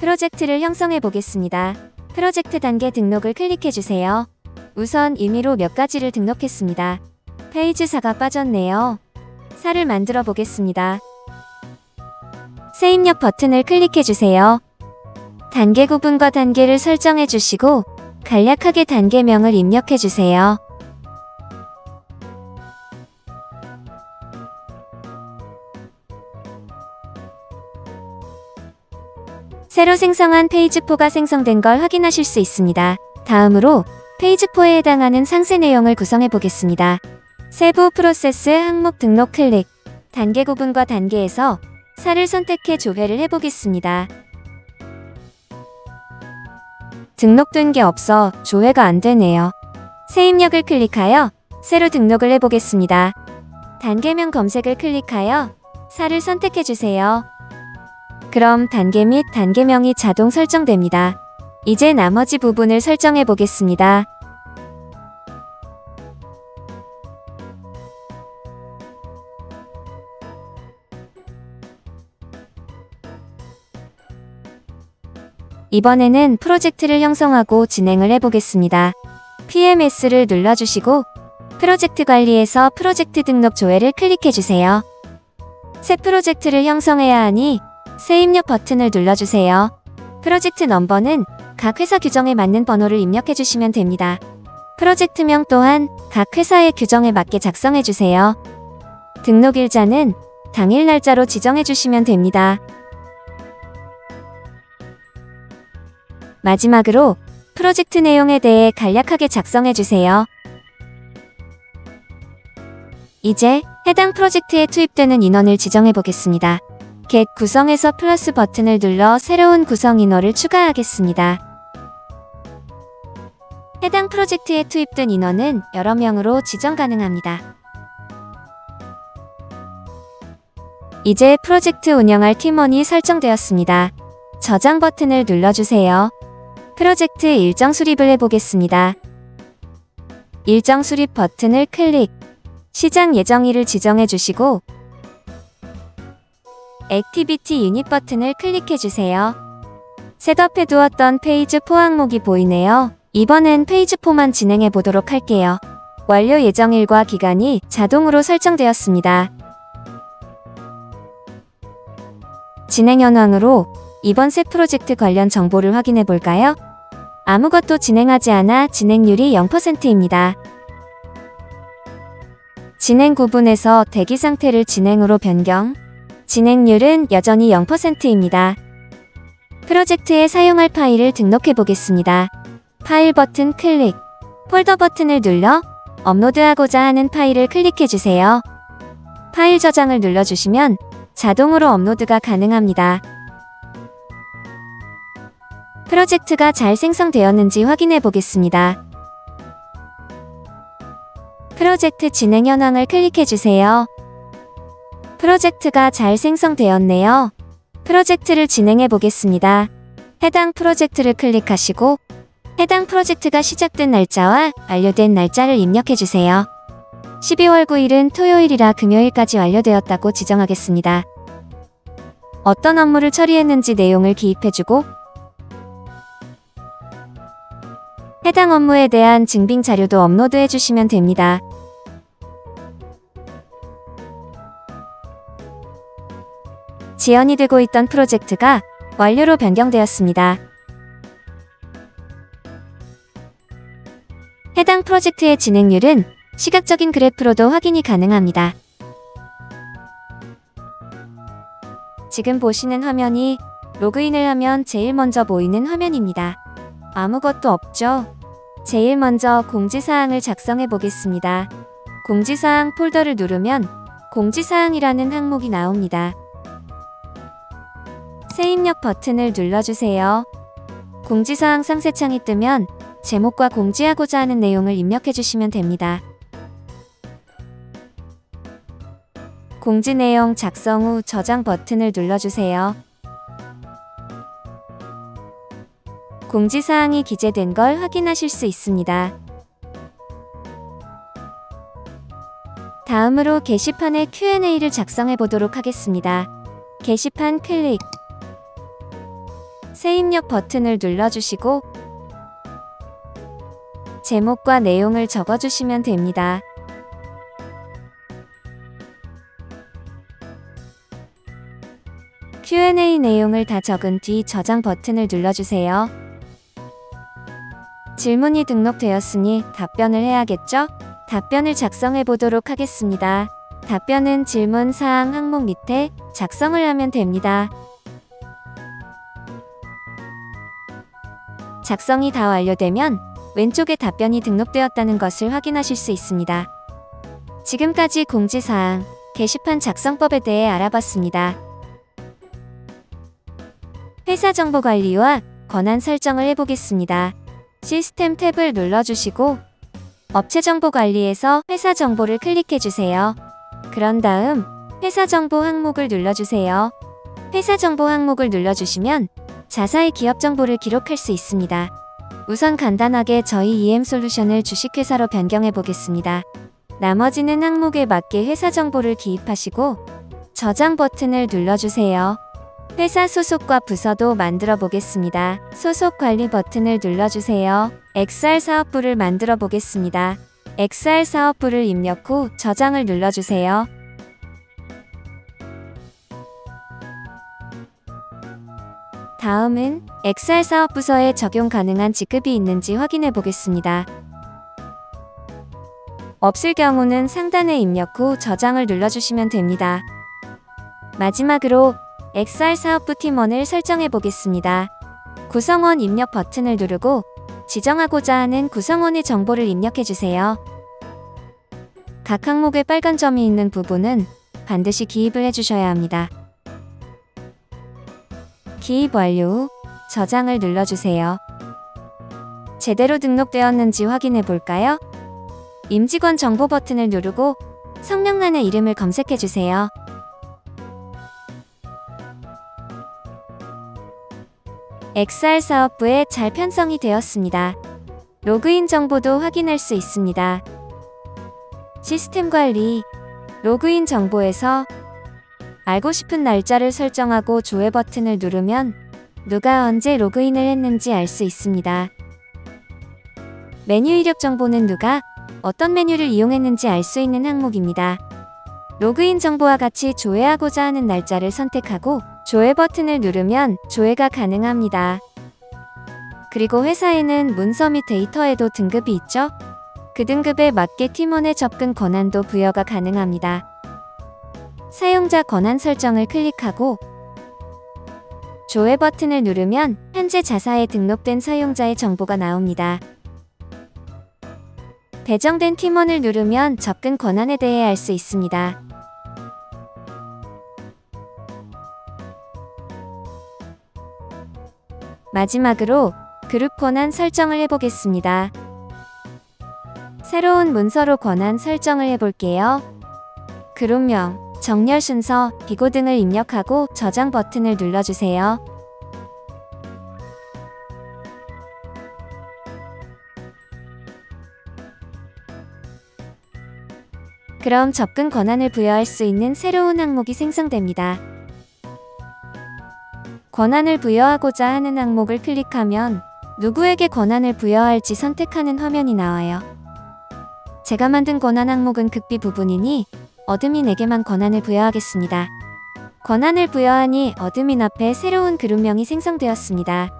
프로젝트를 형성해 보겠습니다. 프로젝트 단계 등록을 클릭해 주세요. 우선 임의로 몇 가지를 등록했습니다. 페이지 4가 빠졌네요. 4를 만들어 보겠습니다. 새 입력 버튼을 클릭해 주세요. 단계 구분과 단계를 설정해 주시고 간략하게 단계명을 입력해 주세요. 새로 생성한 페이지4가 생성된 걸 확인하실 수 있습니다. 다음으로 페이지4에 해당하는 상세 내용을 구성해 보겠습니다. 세부 프로세스 항목 등록 클릭. 단계 구분과 단계에서 4를 선택해 조회를 해보겠습니다. 등록된 게 없어 조회가 안 되네요. 새 입력을 클릭하여 새로 등록을 해보겠습니다. 단계명 검색을 클릭하여 4를 선택해 주세요. 그럼 단계 및 단계명이 자동 설정됩니다. 이제 나머지 부분을 설정해 보겠습니다. 이번에는 프로젝트를 형성하고 진행을 해보겠습니다. PMS를 눌러주시고 프로젝트 관리에서 프로젝트 등록 조회를 클릭해주세요. 새 프로젝트를 형성해야 하니 새 입력 버튼을 눌러주세요. 프로젝트 넘버는 각 회사 규정에 맞는 번호를 입력해주시면 됩니다. 프로젝트명 또한 각 회사의 규정에 맞게 작성해주세요. 등록일자는 당일 날짜로 지정해주시면 됩니다. 마지막으로 프로젝트 내용에 대해 간략하게 작성해주세요. 이제 해당 프로젝트에 투입되는 인원을 지정해보겠습니다. get 구성에서 플러스 버튼을 눌러 새로운 구성 인원을 추가하겠습니다. 해당 프로젝트에 투입된 인원은 여러 명으로 지정 가능합니다. 이제 프로젝트 운영할 팀원이 설정되었습니다. 저장 버튼을 눌러주세요. 프로젝트 일정 수립을 해보겠습니다. 일정 수립 버튼을 클릭. 시작 예정일을 지정해 주시고 액티비티 유닛 버튼을 클릭해 주세요. 셋업해 두었던 페이지4 항목이 보이네요. 이번엔 페이지4만 진행해 보도록 할게요. 완료 예정일과 기간이 자동으로 설정되었습니다. 진행 현황으로 이번 새 프로젝트 관련 정보를 확인해 볼까요? 아무것도 진행하지 않아 진행률이 0%입니다. 진행 구분에서 대기 상태를 진행으로 변경. 진행률은 여전히 0%입니다. 프로젝트에 사용할 파일을 등록해 보겠습니다. 파일 버튼 클릭. 폴더 버튼을 눌러 업로드하고자 하는 파일을 클릭해 주세요. 파일 저장을 눌러주시면 자동으로 업로드가 가능합니다. 프로젝트가 잘 생성되었는지 확인해 보겠습니다. 프로젝트 진행 현황을 클릭해 주세요. 프로젝트가 잘 생성되었네요. 프로젝트를 진행해 보겠습니다. 해당 프로젝트를 클릭하시고 해당 프로젝트가 시작된 날짜와 완료된 날짜를 입력해 주세요. 12월 9일은 토요일이라 금요일까지 완료되었다고 지정하겠습니다. 어떤 업무를 처리했는지 내용을 기입해주고 해당 업무에 대한 증빙 자료도 업로드해 주시면 됩니다. 지연이 되고 있던 프로젝트가 완료로 변경되었습니다. 해당 프로젝트의 진행률은 시각적인 그래프로도 확인이 가능합니다. 지금 보시는 화면이 로그인을 하면 제일 먼저 보이는 화면입니다. 아무것도 없죠? 제일 먼저 공지사항을 작성해 보겠습니다. 공지사항 폴더를 누르면 공지사항이라는 항목이 나옵니다. 새 입력 버튼을 눌러주세요. 공지사항 상세창이 뜨면 제목과 공지하고자 하는 내용을 입력해 주시면 됩니다. 공지 내용 작성 후 저장 버튼을 눌러주세요. 공지사항이 기재된 걸 확인하실 수 있습니다. 다음으로 게시판에 Q&A를 작성해 보도록 하겠습니다. 게시판 클릭. 새 입력 버튼을 눌러주시고 제목과 내용을 적어주시면 됩니다. Q&A 내용을 다 적은 뒤 저장 버튼을 눌러주세요. 질문이 등록되었으니 답변을 해야겠죠? 답변을 작성해 보도록 하겠습니다. 답변은 질문 사항 항목 밑에 작성을 하면 됩니다. 작성이 다 완료되면 왼쪽에 답변이 등록되었다는 것을 확인하실 수 있습니다. 지금까지 공지사항, 게시판 작성법에 대해 알아봤습니다. 회사 정보 관리와 권한 설정을 해보겠습니다. 시스템 탭을 눌러주시고 업체 정보 관리에서 회사 정보를 클릭해주세요. 그런 다음 회사 정보 항목을 눌러주세요. 회사 정보 항목을 눌러주시면 자사의 기업 정보를 기록할 수 있습니다. 우선 간단하게 저희 EM솔루션을 주식회사로 변경해 보겠습니다. 나머지는 항목에 맞게 회사 정보를 기입하시고 저장 버튼을 눌러주세요. 회사 소속과 부서도 만들어 보겠습니다. 소속 관리 버튼을 눌러주세요. XR 사업부를 만들어 보겠습니다. XR 사업부를 입력 후 저장을 눌러주세요. 다음은 XR 사업부서에 적용 가능한 직급이 있는지 확인해 보겠습니다. 없을 경우는 상단에 입력 후 저장을 눌러주시면 됩니다. 마지막으로 XR 사업부 팀원을 설정해 보겠습니다. 구성원 입력 버튼을 누르고 지정하고자 하는 구성원의 정보를 입력해 주세요. 각 항목에 빨간 점이 있는 부분은 반드시 기입을 해주셔야 합니다. 기입 완료 후 저장을 눌러주세요. 제대로 등록되었는지 확인해 볼까요? 임직원 정보 버튼을 누르고 성명란의 이름을 검색해 주세요. XR 사업부에 잘 편성이 되었습니다. 로그인 정보도 확인할 수 있습니다. 시스템 관리, 로그인 정보에서 알고 싶은 날짜를 설정하고 조회 버튼을 누르면 누가 언제 로그인을 했는지 알 수 있습니다. 메뉴 이력 정보는 누가 어떤 메뉴를 이용했는지 알 수 있는 항목입니다. 로그인 정보와 같이 조회하고자 하는 날짜를 선택하고 조회 버튼을 누르면 조회가 가능합니다. 그리고 회사에는 문서 및 데이터에도 등급이 있죠? 그 등급에 맞게 팀원의 접근 권한도 부여가 가능합니다. 사용자 권한 설정을 클릭하고 조회 버튼을 누르면 현재 자사에 등록된 사용자의 정보가 나옵니다. 배정된 팀원을 누르면 접근 권한에 대해 알 수 있습니다. 마지막으로 그룹 권한 설정을 해보겠습니다. 새로운 문서로 권한 설정을 해볼게요. 그룹명, 정렬 순서, 비고 등을 입력하고 저장 버튼을 눌러주세요. 그럼 접근 권한을 부여할 수 있는 새로운 항목이 생성됩니다. 권한을 부여하고자 하는 항목을 클릭하면 누구에게 권한을 부여할지 선택하는 화면이 나와요. 제가 만든 권한 항목은 극비 부분이니 어드민에게만 권한을 부여하겠습니다. 권한을 부여하니 어드민 앞에 새로운 그룹명이 생성되었습니다.